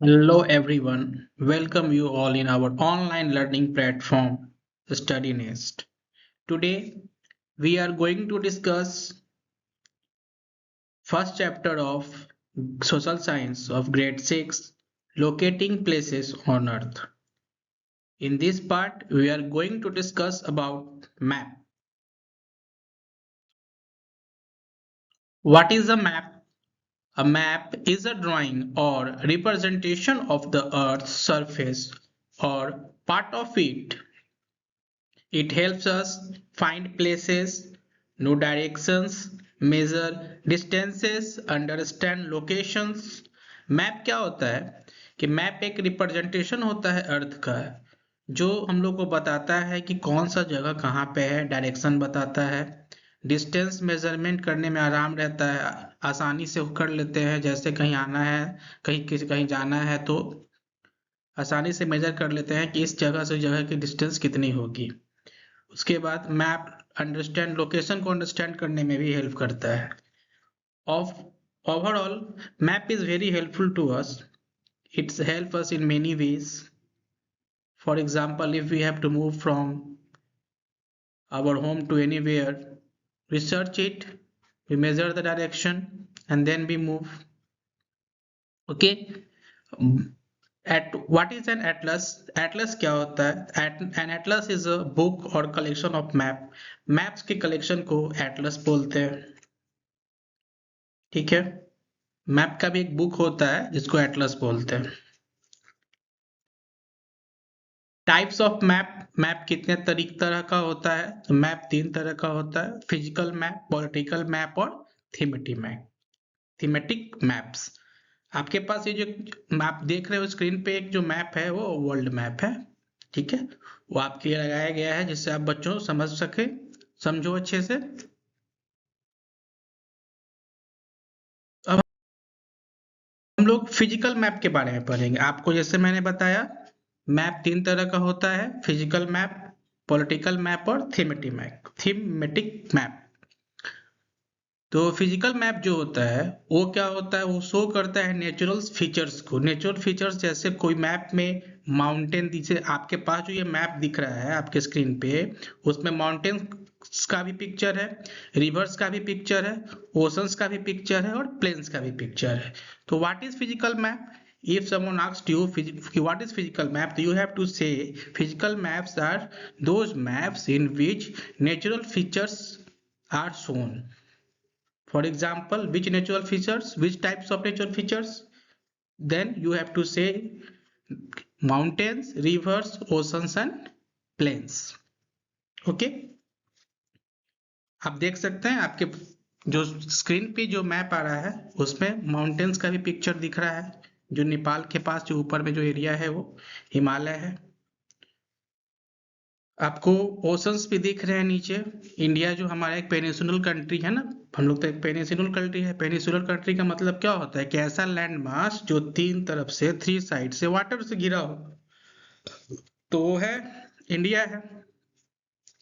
Hello everyone, welcome you all in our online learning platform Study Nest. Today we are going to discuss first chapter of Social Science of Grade 6 Locating Places on Earth. In this part we are going to discuss about map. What is a map? A map is a drawing or representation of the Earth's surface or part of it. It helps us find places, know directions, measure distances, understand locations. Map क्या होता है कि map एक representation होता है अर्थ का जो हम लोग को बताता है कि कौन सा जगह कहाँ पे है, डायरेक्शन बताता है, डिस्टेंस मेजरमेंट करने में आराम रहता है, आसानी से कर लेते हैं, जैसे कहीं आना है, कहीं जाना है तो आसानी से मेजर कर लेते हैं कि इस जगह से जगह की डिस्टेंस कितनी होगी। उसके बाद मैप अंडरस्टैंड लोकेशन को अंडरस्टैंड करने में भी हेल्प करता है। Of overall map is very helpful to us. It's help us in many ways. For example, if we have to move from our home to anywhere, we search it, we measure the direction, and then we move. Okay. At what is an atlas? Atlas क्या होता है? An atlas is a book or collection of map. Maps के collection को atlas बोलते हैं। ठीक है। Map का भी एक बुक होता है जिसको एटलस बोलते हैं। Types of map. मैप कितने तरह का होता है? तो मैप 3 तरह का होता है: फिजिकल मैप, पॉलिटिकल मैप और थीमेटिक मैप। Thematic maps. आपके पास ये जो मैप देख रहे हो स्क्रीन पे, एक जो मैप है वो वर्ल्ड मैप है। ठीक है, वो आपके लिए लगाया गया है जिससे आप बच्चों समझ सके। समझो अच्छे से। अब हम लोग फिजिकल मैप के बारे में पढ़ेंगे। आपको जैसे मैंने बताया, मैप 3 तरह का होता है: फिजिकल मैप, पॉलिटिकल मैप और थीमेटिक मैप। तो फिजिकल मैप जो होता है वो क्या होता है? वो शो करता है नेचुरल फीचर्स को। नेचुरल फीचर्स जैसे कोई मैप में माउंटेन, जैसे आपके पास जो ये मैप दिख रहा है आपके स्क्रीन पे, उसमें माउंटेन का भी पिक्चर है, रिवर्स का भी पिक्चर है, ओशंस का भी पिक्चर है और प्लेन्स का भी पिक्चर है। तो what is physical map? If someone asked you what is physical map, you have to say physical maps are those maps in which natural features are shown. For example, which natural features, which types of natural features? Then you have to say mountains, rivers, oceans and plains. Okay. आप देख सकते हैं आपके जो screen पे जो map आ रहा है उसमें माउंटेन्स का भी पिक्चर दिख रहा है। जो नेपाल के पास जो ऊपर में जो एरिया है वो हिमालय है। आपको ओशंस भी दिख रहे हैं नीचे। इंडिया जो हमारा एक पेनिसुलर कंट्री है ना, हम लोग तो एक पेनिसुलर कंट्री है। पेनिसुलर कंट्री का मतलब क्या होता है कि ऐसा लैंड मास जो 3 तरफ से, 3 साइड से वाटर से घिरा हो, तो वो है इंडिया है।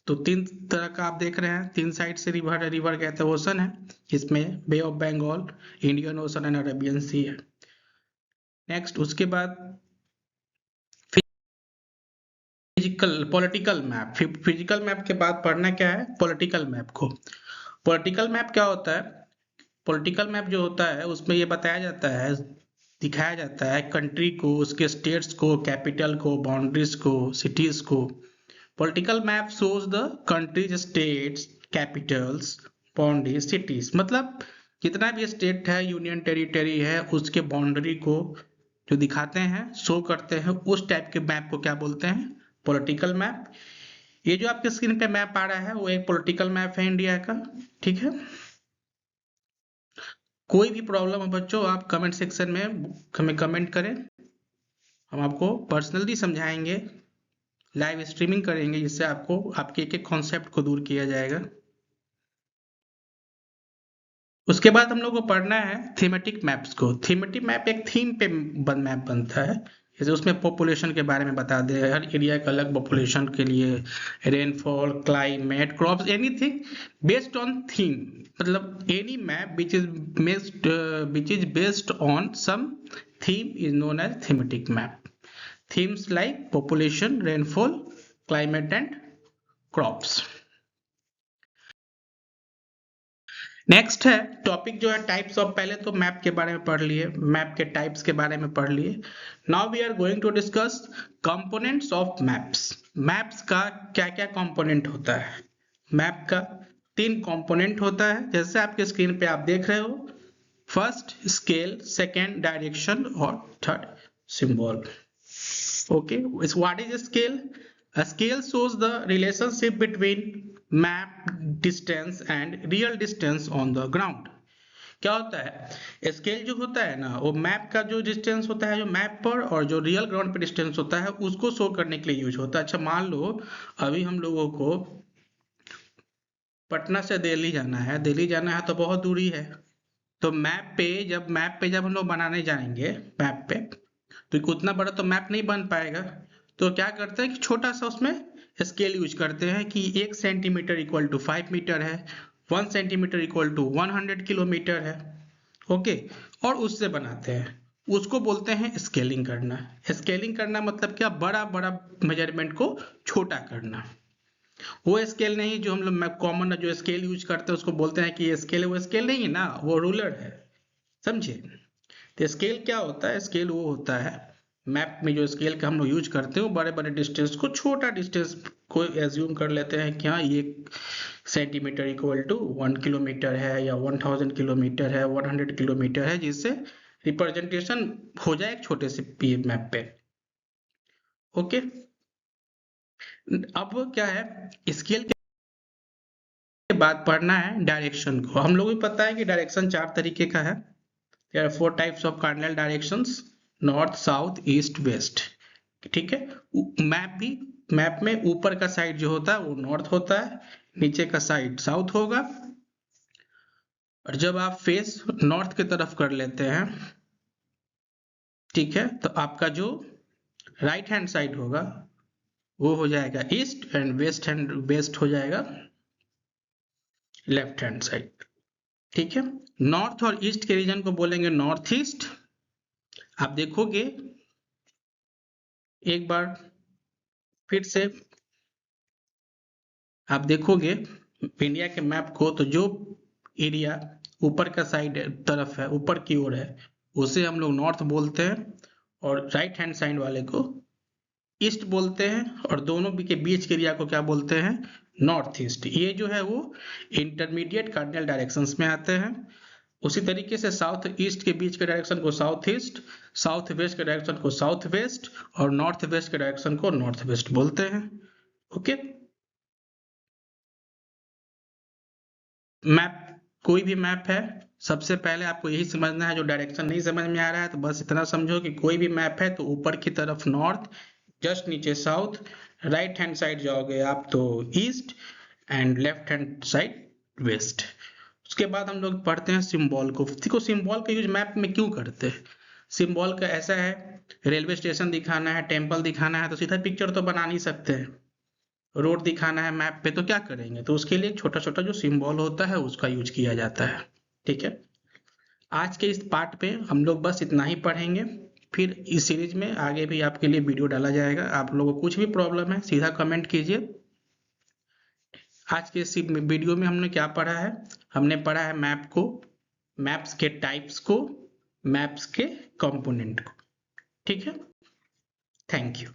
तो 3 तरह का आप देख रहे हैं, 3 साइड से रिवर है। रिवर कहते हैं ओशन है, इसमें bay of Bengal, Indian ocean and Arabian sea है। नेक्स्ट, उसके बाद पॉलिटिकल मैप। फिजिकल मैप के बाद पढ़ना क्या है? पॉलिटिकल मैप को। पॉलिटिकल मैप क्या होता है? पॉलिटिकल मैप जो होता है उसमें ये बताया जाता है, दिखाया जाता है कंट्री को, उसके स्टेट्स को, कैपिटल को, बाउंड्रीज को, सिटीज को। Political map shows the countries, states, Capitals, boundaries, cities. मतलब जितना भी स्टेट है, यूनियन टेरिटरी है, उसके बाउंड्री को जो दिखाते हैं, शो करते हैं, उस टाइप के मैप को क्या बोलते हैं? Political map. ये जो आपके स्क्रीन पे मैप आ रहा है वो एक पॉलिटिकल मैप है इंडिया का। ठीक है। कोई भी प्रॉब्लम हो बच्चों, आप कमेंट सेक्शन में हमें कमेंट करें, हम आपको पर्सनली समझाएंगे, लाइव स्ट्रीमिंग करेंगे, जिससे आपको आपके एक एक कॉन्सेप्ट को दूर किया जाएगा। उसके बाद हम लोग को पढ़ना है थीमेटिक मैप्स को। थीमेटिक मैप एक थीम पे मैप बनता है। जैसे उसमें पॉपुलेशन के बारे में बता दे, हर एरिया का अलग पॉपुलेशन के लिए, rainfall, climate, crops, anything based on theme, मतलब any map which is based on some theme is known as thematic map. Themes like population, rainfall, climate and crops. Next है टॉपिक जो है types of, पहले तो map के बारे में पढ़ लिए, मैप के टाइप्स के बारे में पढ़ लिए। Now we are going to discuss components of maps. Maps का क्या क्या कंपोनेंट होता है? मैप का 3 कंपोनेंट होता है, जैसे आपके स्क्रीन पे आप देख रहे हो। फर्स्ट स्केल, सेकेंड डायरेक्शन और third symbol. Okay, what is scale? A scale shows the relationship between map distance and real distance on the ground. क्या होता है स्केल? जो होता है ना, वो मैप का जो डिस्टेंस होता है जो मैप पर, और जो रियल ग्राउंड पे डिस्टेंस होता है उसको शो करने के लिए यूज होता है। अच्छा, मान लो अभी हम लोगों को पटना से दिल्ली जाना है, दिल्ली जाना है तो बहुत दूरी है, तो मैप पे जब हम लोग बनाने जाएंगे मैप पे, तो उतना बड़ा तो मैप नहीं बन पाएगा। तो क्या करते हैं कि छोटा सा उसमें स्केल यूज करते हैं कि 1 सेंटीमीटर इक्वल टू 5 मीटर है, 1 सेंटीमीटर इक्वल टू 100 किलोमीटर है। ओके, और उससे बनाते हैं, उसको बोलते हैं स्केलिंग करना। स्केलिंग करना मतलब क्या? बड़ा बड़ा मेजरमेंट को छोटा करना। वो स्केल नहीं जो हम लोग कॉमन जो स्केल यूज करते हैं उसको बोलते हैं कि ये स्केल है, वो स्केल नहीं है ना, वो रूलर है, समझे? तो स्केल क्या होता है? स्केल वो होता है मैप में जो स्केल का हम लोग यूज करते हैं, वो बड़े बड़े डिस्टेंस को छोटा डिस्टेंस को एज्यूम कर लेते हैं कि हाँ ये सेंटीमीटर इक्वल टू 1 किलोमीटर है, या 1000 किलोमीटर है, 100 किलोमीटर है, जिससे रिप्रेजेंटेशन हो जाए एक छोटे से मैप पे। ओके, अब क्या है, स्केल के बाद पढ़ना है डायरेक्शन को। हम लोग भी पता है कि डायरेक्शन 4 तरीके का है। There are 4 types of cardinal directions: north, south, east, west. ठीक है, मैप में ऊपर का साइड जो होता है वो नॉर्थ होता है, नीचे का साइड साउथ होगा। और जब आप फेस नॉर्थ की तरफ कर लेते हैं, ठीक है, तो आपका जो राइट हैंड साइड होगा वो हो जाएगा ईस्ट, एंड वेस्ट हो जाएगा लेफ्ट हैंड साइड। ठीक है, नॉर्थ और ईस्ट के रीजन को बोलेंगे नॉर्थ ईस्ट। आप देखोगे एक बार फिर से, आप देखोगे इंडिया के मैप को, तो जो एरिया ऊपर का साइड तरफ है, ईस्ट की ओर है, उसे हम लोग नॉर्थ बोलते हैं, और राइट हैंड साइड वाले को ईस्ट बोलते हैं, और दोनों के बीच के एरिया को क्या बोलते हैं? North east. ये जो है वो इंटरमीडिएट कार्डिनल डायरेक्शंस में आते हैं। उसी तरीके से साउथ ईस्ट के बीच के डायरेक्शन को साउथ ईस्ट, साउथ वेस्ट के डायरेक्शन को साउथ वेस्ट, और नॉर्थ वेस्ट के डायरेक्शन को नॉर्थ वेस्ट बोलते हैं। ओके, मैप, कोई भी मैप है, सबसे पहले आपको यही समझना है। जो डायरेक्शन नहीं समझ में आ रहा है तो बस इतना समझो कि कोई भी मैप है तो ऊपर की तरफ नॉर्थ, जस्ट नीचे साउथ, राइट हैंड साइड जाओगे आप तो east, and left hand side west. उसके बाद हम लोग पढ़ते हैं सिंबल को। देखो, सिंबल का यूज मैप में क्यों करते हैं? सिंबल का ऐसा है, रेलवे स्टेशन दिखाना है, टेम्पल दिखाना है, तो सीधा पिक्चर तो बना नहीं सकते हैं। रोड दिखाना है मैप पे तो क्या करेंगे? तो उसके लिए छोटा छोटा जो सिंबल होता है उसका यूज किया जाता है। ठीक है, आज के इस पार्ट पे हम लोग बस इतना ही पढ़ेंगे, फिर इस सीरीज में आगे भी आपके लिए वीडियो डाला जाएगा। आप लोगों को कुछ भी प्रॉब्लम है सीधा कमेंट कीजिए। आज के इस वीडियो में हमने क्या पढ़ा है? हमने पढ़ा है मैप को, मैप्स के टाइप्स को, मैप्स के कंपोनेंट को। ठीक है, थैंक यू।